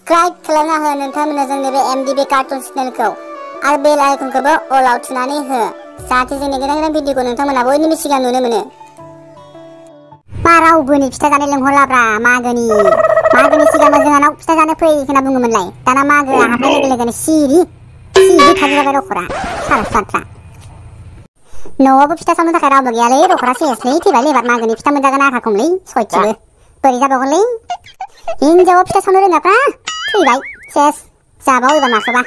Subscribe खालामना हो नोंथांमोना जोंनि बे MDB कार्टुन चेनेलखौ आरो बेल आइकनखौबो अलाव थुनानै हो जाहाथे जोंनि गोदान गोदान भिडिअखौ नोंथांमोना बयनिबो सिगां नुनो मोनो। मा रावबोनि फिथा जानो लेंहरलाब्रा मागोनि सिगां जोंहानाव फिथा जानो फै होनना बुङोमोनलाय दाना मागोआ हाबनाय लोगो लोगोनो सिरि थाजोबाय रखरा साराफ्रा न'आवबो फिथा सावनो थाखाय रावबो गैयालै रखरा सेसलै थैबायलै एबार मागोनि फिथा मोनजागोन आखा खमलै सयथिबो बोरै जाबावगोनलै हिनजावा फिथा सावनो रोङाफ्रा थैबाय सेस जाबाव एबार माखोबा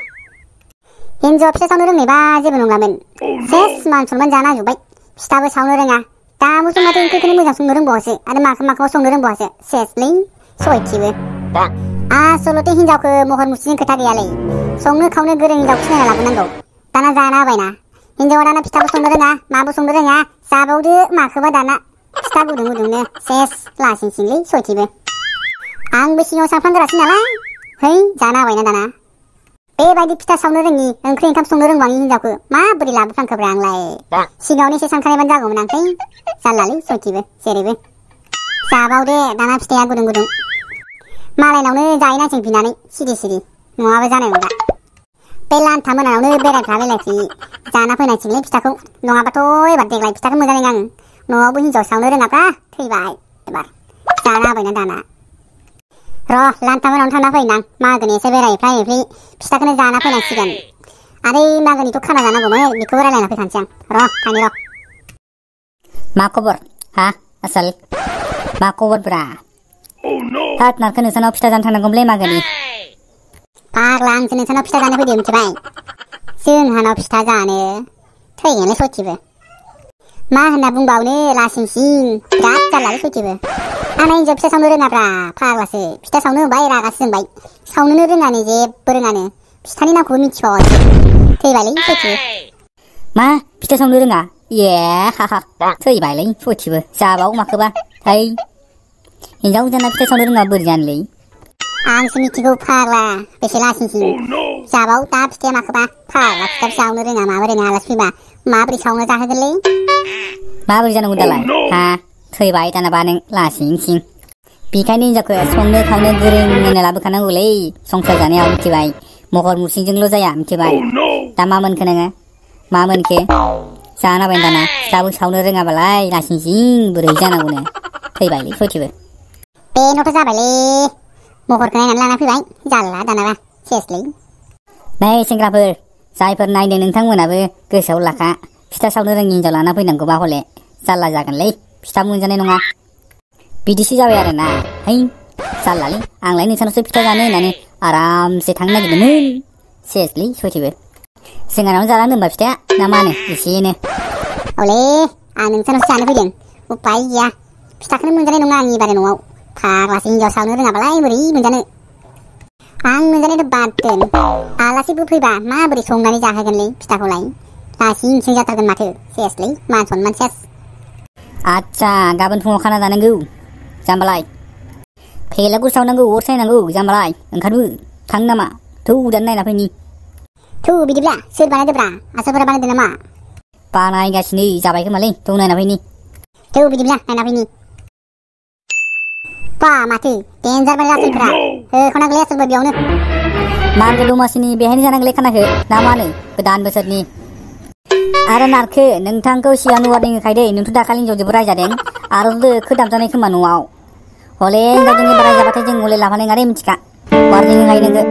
हिनजावा फिथा सावनो रोंनायबा जेबो नंलामोन सेस मान सनमान जाना जोब्बाय फिथाबो सावनो रोङा दा मुसुमाथो ओंख्रिखौनो मोजां संनो रोंबावासो आरो माखौ संनो रोंबावासो सेसलै सयथिबो आसलथे हिनजावखौ महर मुस्रिनि खोथा गैयालै संनो खावनो गोरों हिनजाव सिनायना लाबोनांगौ दाना जाना होबायना हिनजावा दाना फिथाबो संनो रोङा माबो संनो रोङा जाबावदो माखोबा दाना फिथा गुदुंनो सेस लासिंसिंलै सयथिबो आंबो सिगाङाव सानफ्लांग्रासै नालाय है जाना होबायना दाना बेबायदि फिथा सावनो रोङि ओंख्रि ओंखाम संनो रोंबाङि हिनजावखौ माबोरै लाबोफ्लांखोब्रा आंलाय सिगाङावनो एसे सानखानायबानो जागौमोन आंखै जारलालै सयथिबो जेरैबो जाबावदे दाना फिथाया गुदुं मालायनावनो जाहैनांसिगोन बिनानै सिरि नङाबा जानाय नंला बे लान्था मोनायावनो बेरायफ्रि जाना फैनांसिगोनलै फिथाखौ नङाबाथ' एबार देग्लाय फिथाखौ मोजां आं न'आवबो हिनजाव सावनो रोङाब्रा थैबाय एबार जाना होबायना दाना र' लान्था मोनावनो थांना फैनां मागोनि एसे बेरायफ्रि फिथाखौनो जाना फैनांसिगोन आरो मागोनिथ' खाना जानांगौमोन बेखौबो रायलायना फैखानोसै आं थांनि र' मा खबर हा आसल मा खबरब्रा हात नारखो नोंसानाव फिथा जानो थांनांगौमोनलै मागोनि फाग्ला आंसो नोंसानाव फिथा जानो फैदों मिथिबाय जोंहानाव फिथा जानो थैगोनलै सयथिबो मा होनना बुंबावनो लासिंसिं बिराद जारलालै सयथिबो आंना हिनजाव फिथा सावनो रोङाब्रा फाग्लासो फिथा सावनो होनबाय रागासो जोंबाय सावनोनो रोङानो जेबो रोङानो फिथानि नामखौबो मिथिबावासो थैबायलै सयथिबो मा फिथा सावनो रोङा ए हा थैबायलै सयथिबो जाबाव माखोबा है हिनजाव जाना फिथा सावनो रोङा बोरै जानोलै आंसो मिथिगौ फाग्ला बेसे लासिंसिं जाबाव दा फिथाया माखोबा फाग्ला फिथा सावनो रोङा माबो रोङा आलासि फैबा माबोरै सावनो जाहोगोनलै माबोरै जानांगौ दालाय हा थैबाय दानाबा नों लासिंसिं बेखायनो हिनजावखौ संनो खावनो गोरों होनना लाबोखानांगौलै संसार जानायाव मिथिबाय महर मुस्रिजोंल' जाया मिथिबाय दा मा मोनखो नोङो मा मोनखो जाना होबाय दाना फिथाबो सावनो रोङाबालाय लासिंसिं बोरै जानांगौनो थैबायलै सयथिबो बेनोथ' जाबायलै महरखौ नायनानै लाना फैबाय जारला दानाबा सेसलै नै सेंग्राफोर जायफोर नायदों नोंथांमोनाबो गोसोआव लाखा फिथा सावनो रोङि हिनजाव लाना फैनांगौबा हले जारला जागोनलै फिथा मोनजानाय नङा बिदिसो जाबाय आरोना है जारलालै आंलाय नोंसानावसो फिथा जानो होननानै आरामसे थांनो नागिरदोंमोन सेसलै सयथिबो जोंहानावनो जाना दोनबा फिथाया ना मा होनो एसेनो औलै आं नोंसानावसो जानो फैदों उपाय गैया फिथाखौनो मोनजानाय नङा आं एबार न'आव फाग्लासो हिनजाव सावनो रोङाबालाय बोरै मोनजानो आं मोनजानायथ' बाद दोन आलासिबो फैबा माबोरै संनानै जाहोगोनलै फिथाखौलाय लासिंसिं जाथारगोन माथो सेसलै मान सनमान सेस आदसा गाबोन फुङाव खाना जानांगौ जाम्बालाय भेलागुर सावनांगौ अर सायनांगौ जाम्बालाय ओंखारबो थां नामा थौ दानो नायना फैनि थौ बिदिब्ला सोर बानायदोब्रा आसाफोरा बानायदों नामा बानायगासिनो जाबाय खोमालै थौ नायना फैनि थौ बिदिब्ला नायना फैनि बा माथो देन्जार बानाय आसोलफोरा होखनांगौलै आसोलबो बेयावनो मागो दमासिनि बेहायनो जानांगौलै खानाखौ ना मा होनो गोदान बोसोरनि आरो नारखो नोंथांखौ सिगां वार्निं होखायो दै नोंथ' दाखालि हिनजावजोंबो रायजादों आरो दोखो दामजानाय खोमा न'आव हले हिनजावजों एबार रायजाबाथाय जों हले लाफानाय नङा दै मिथिखा वार्निं होखायो नोङो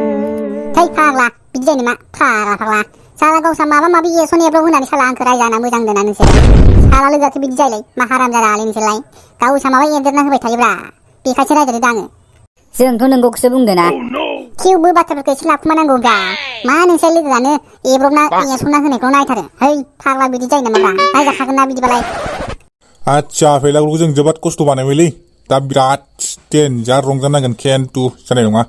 थै फाग्ला बिदि जायो नामा फाग्ला साला गावसा माबा माबि एसन एब्राव होनानै साला आंखौ रायजाना मोजां दोना नोंसोर साला लोगोआखौ बिदि जायोलै मा हाराम जालालै नोंसोरलाय गावसा माबा एरदेरना होबाय थायोब्रा बेखायसो रायजादों आङो जोंथ' नोंगौखौसो बुंदों ना थेवबो बाथ्राफोरखौ एसे लाखुमानांगौब्रा मा नोंसोर लोगोआनो एब्रबना एसनना होनायखौ नायथारो है फाग्ला बिदि जायो नामाब्रा रायजाखागोन ना बिदिबालाय आदसा भेलागुरखौ जों जोबोद खस्थ' बानायबायलै दा बिराद देन्जार रंजानांगोन खेन्थु जानाय नङा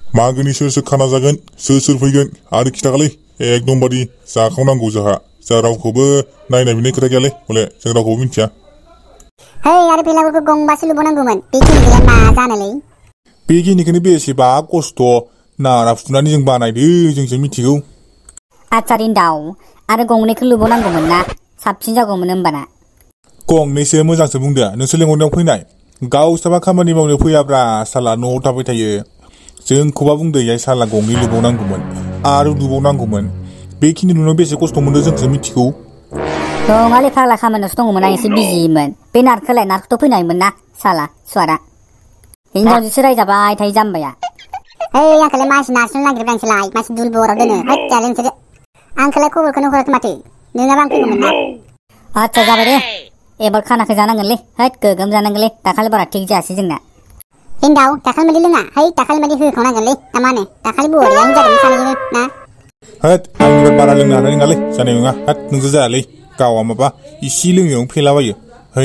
मागोनि सोर खाना जागोन सोर फैगोन आरो खिथाखालै एकदमबारे जाखावनांगौ जोंहा रावखौबो नायनाय बिनाय खोथा गैयालै हले जों रावखौबो मिथिया है आरो भेलागुरखौ गंबासो लुबावनांगौमोन बेखिनिखौलाय मा जानोलै बेखिनिखौनो बेसेबा खस्थ' नारा फुनानै जों बानायदो जोंसो मिथिगौ आदसा रिन्दाव आरो गंनैखौ लुबावनांगौमोन ना साबसिन जागौमोन होमबाना गंनैसो मोजांसो बुंदो नोंसोर लेंहरनायाव फैनाय गावसाबा खामानि मावनो फैयाब्रा साला न'आव थाबाय थायो जोंखौबा बुंदो याय साला गंनै लुबावनांगौमोन आरो लुबावनांगौमोन बेखिनि लुनायाव बेसे खस्थ' मोनदों जोंसो मिथिगौ नङालै फाग्ला खामानियावसो दङमोन आं एसे बिजिमोन बे नारखोलाय नारखोथ' फैनायमोन ना साला सुवारा हिनजावजोंसो रायजाबाय थायो जाम्बाया ओइ आंखौलाय मानसि नारसोनो नागिरबाय नोंसोरलाय मानसि दुलबराव दोनो हैद जाले नोंसोरो आंखौलाय खबरखौनो हराखै माथो नोङाबा आं फैगौमोन ना आदसा जाबाय दे एबार खानाखौ जानांगोनलै हैद गोगोम जानांगोनलै दाखालि बारा थिग जायासै जोंना हिन्जाव दाखालि बायदि लोङा है दाखालि बायदि होखावनांगोनलै ना मा होनो दाखालि बरियानो जादोंमोन सानैजोंनो ना हैद आंनिफ्राय बारा लोंनो हानाय नङालै जानाय नङा हैद नोंसो जायालै गावा माबा इसे लोङैयावनो फेलाबायो है